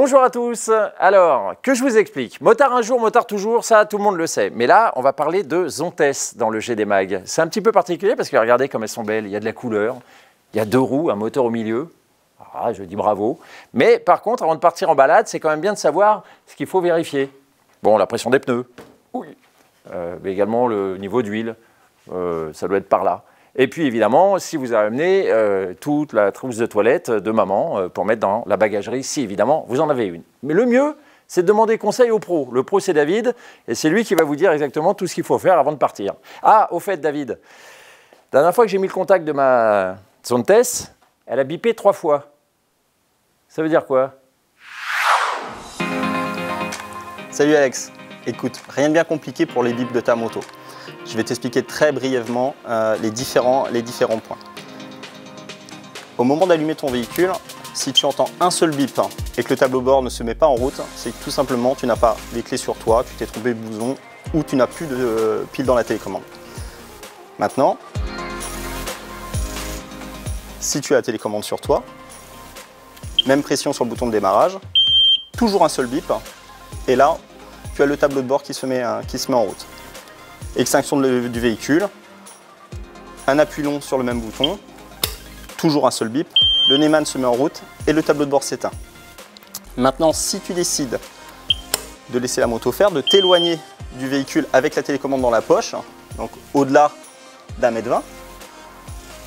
Bonjour à tous. Alors, que je vous explique. Motard un jour, motard toujours, ça tout le monde le sait. Mais là, on va parler de Zontes dans le GD Mag. C'est un petit peu particulier parce que regardez comme elles sont belles. Il y a de la couleur, il y a deux roues, un moteur au milieu. Ah, je dis bravo. Mais par contre, avant de partir en balade, c'est quand même bien de savoir ce qu'il faut vérifier. Bon, la pression des pneus. Oui. Mais également le niveau d'huile. Ça doit être par là. Et puis évidemment, si vous avez amené toute la trousse de toilette de maman pour mettre dans la bagagerie, si évidemment vous en avez une. Mais le mieux, c'est de demander conseil au pro. Le pro, c'est David, et c'est lui qui va vous dire exactement tout ce qu'il faut faire avant de partir. Ah, au fait, David, la dernière fois que j'ai mis le contact de ma Zontes, elle a bipé 3 fois. Ça veut dire quoi? Salut Alex, écoute, rien de bien compliqué pour les bips de ta moto. Je vais t'expliquer très brièvement les différents points. Au moment d'allumer ton véhicule, si tu entends un seul bip et que le tableau de bord ne se met pas en route, c'est que tout simplement tu n'as pas les clés sur toi, tu t'es trompé de bouton ou tu n'as plus de pile dans la télécommande. Maintenant, si tu as la télécommande sur toi, même pression sur le bouton de démarrage, toujours un seul bip et là tu as le tableau de bord qui se met en route. Extinction du véhicule, un appui long sur le même bouton, toujours un seul bip, le Neyman se met en route et le tableau de bord s'éteint. Maintenant, si tu décides de laisser la moto faire, de t'éloigner du véhicule avec la télécommande dans la poche, donc au-delà d'1,20 m,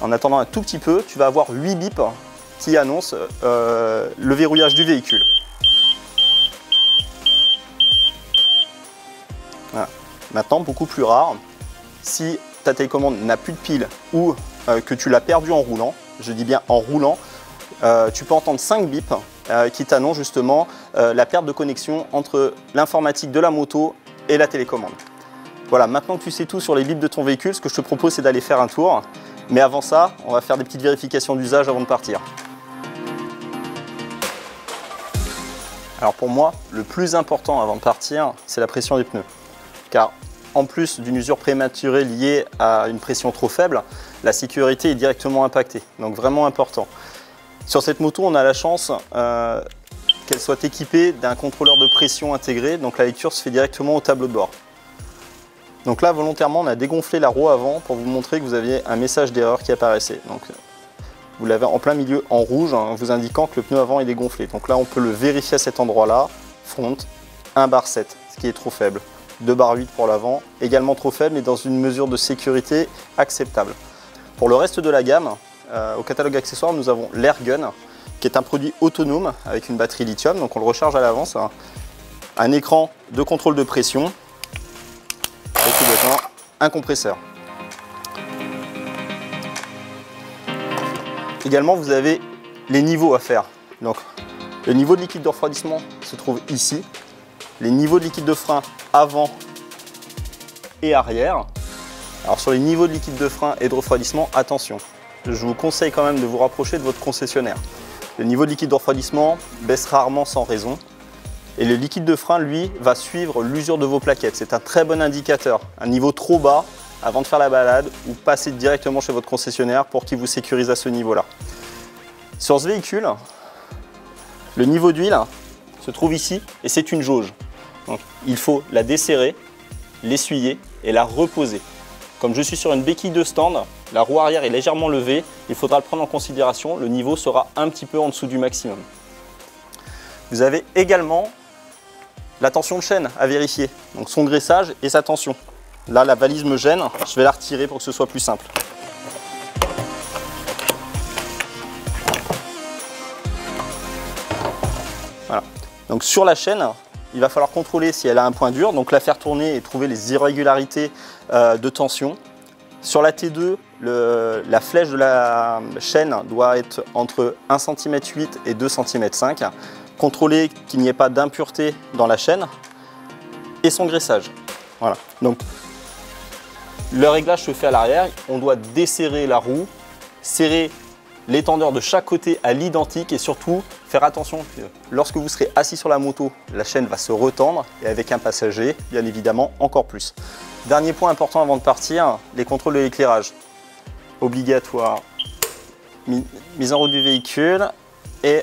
en attendant un tout petit peu, tu vas avoir 8 bips qui annoncent le verrouillage du véhicule. Voilà. Maintenant, beaucoup plus rare, si ta télécommande n'a plus de pile ou que tu l'as perdue en roulant, je dis bien en roulant, tu peux entendre 5 bips qui t'annoncent justement la perte de connexion entre l'informatique de la moto et la télécommande. Voilà, maintenant que tu sais tout sur les bips de ton véhicule, ce que je te propose c'est d'aller faire un tour. Mais avant ça, on va faire des petites vérifications d'usage avant de partir. Alors pour moi, le plus important avant de partir, c'est la pression des pneus. Car en plus d'une usure prématurée liée à une pression trop faible, la sécurité est directement impactée, donc vraiment important. Sur cette moto, on a la chance qu'elle soit équipée d'un contrôleur de pression intégré, donc la lecture se fait directement au tableau de bord. Donc là, volontairement, on a dégonflé la roue avant pour vous montrer que vous aviez un message d'erreur qui apparaissait. Donc, vous l'avez en plein milieu en rouge, vous indiquant que le pneu avant est dégonflé. Donc là, on peut le vérifier à cet endroit-là. Front, 1 bar 7, ce qui est trop faible. 2 bar 8 pour l'avant, également trop faible, mais dans une mesure de sécurité acceptable. Pour le reste de la gamme, au catalogue accessoires, nous avons l'Airgun, qui est un produit autonome avec une batterie lithium, donc on le recharge à l'avance. Un écran de contrôle de pression et tout bêtement un compresseur. Également, vous avez les niveaux à faire. Donc, le niveau de liquide de refroidissement se trouve ici. Les niveaux de liquide de frein avant et arrière. Alors sur les niveaux de liquide de frein et de refroidissement, attention, je vous conseille quand même de vous rapprocher de votre concessionnaire. Le niveau de liquide de refroidissement baisse rarement sans raison et le liquide de frein, lui, va suivre l'usure de vos plaquettes. C'est un très bon indicateur. Un niveau trop bas avant de faire la balade ou passer directement chez votre concessionnaire pour qu'il vous sécurise à ce niveau-là. Sur ce véhicule, le niveau d'huile se trouve ici et c'est une jauge. Donc, il faut la desserrer, l'essuyer et la reposer. Comme je suis sur une béquille de stand, la roue arrière est légèrement levée, il faudra le prendre en considération, le niveau sera un petit peu en dessous du maximum. Vous avez également la tension de chaîne à vérifier, donc son graissage et sa tension. Là, la valise me gêne, je vais la retirer pour que ce soit plus simple. Voilà. Donc sur la chaîne, il va falloir contrôler si elle a un point dur, donc la faire tourner et trouver les irrégularités de tension. Sur la T2, la flèche de la chaîne doit être entre 1,8 cm et 2,5 cm. Contrôler qu'il n'y ait pas d'impureté dans la chaîne et son graissage. Voilà. Donc, le réglage se fait à l'arrière. On doit desserrer la roue, serrer l'étendeur de chaque côté à l'identique et surtout faire attention que lorsque vous serez assis sur la moto, la chaîne va se retendre et avec un passager, bien évidemment, encore plus. Dernier point important avant de partir, les contrôles de l'éclairage. Obligatoire, mise en route du véhicule et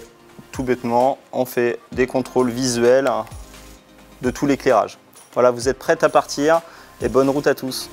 tout bêtement, on fait des contrôles visuels de tout l'éclairage. Voilà, vous êtes prêts à partir et bonne route à tous.